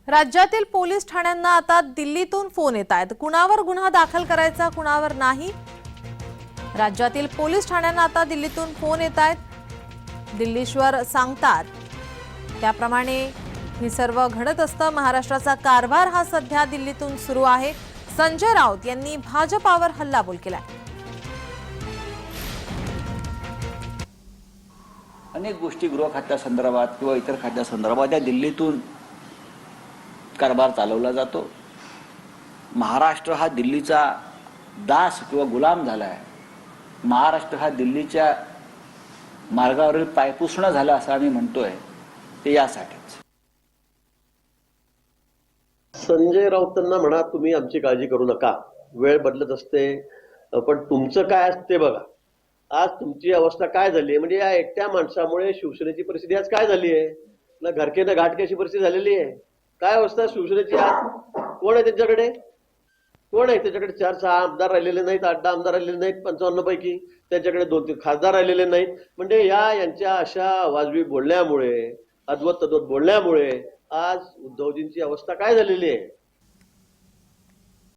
राज्यातील पोलीस ठाण्यांना आता दिल्लीतून फोन येत आहेत. कुणावर गुन्हा दाखल करायचा, कुणावर नाही. राज्यातील पोलीस ठाण्यांना आता दिल्लीतून फोन येत आहेत. दिल्लीश्वर सांगतात त्याप्रमाणे ही सर्व घडत असतं. महाराष्ट्राचा कारभार हा सध्या दिल्लीतून सुरू आहे. संजय राऊत यांनी भाजपावर हल्लाबोल केलाय. अनेक गोष्टी गृह खात्यासंदर्भात किंवा इतर खात्यासंदर्भात या दिल्लीतून कारभार चालवला जातो. महाराष्ट्र हा दिल्लीचा दास किंवा गुलाम झाला आहे. महाराष्ट्र हा दिल्लीच्या मार्गावरील पायपुसणं झाला असं आम्ही म्हणतोय ते यासाठीच. संजय राऊतांना म्हणा तुम्ही आमची काळजी करू नका, वेळ बदलत असते, पण तुमचं काय असते बघा. आज तुमची अवस्था काय झाली आहे, म्हणजे या एकट्या माणसामुळे शिवसेनेची परिस्थिती आज काय झाली आहे ना, घरके ना घाटके अशी परिस्थिती झालेली आहे. काय अवस्था शिवसेनेची आज? कोण आहे त्यांच्याकडे? कोण आहे त्याच्याकडे? 4-6 आमदार राहिलेले नाहीत, 8-10 आमदार राहिलेले नाहीत 55 पैकी. त्यांच्याकडे 2-3 खासदार राहिलेले नाहीत. म्हणजे यांच्या अशा वाजवी बोलण्यामुळे, अद्वत तद्वत बोलण्यामुळे आज उद्धवजींची अवस्था काय झालेली आहे.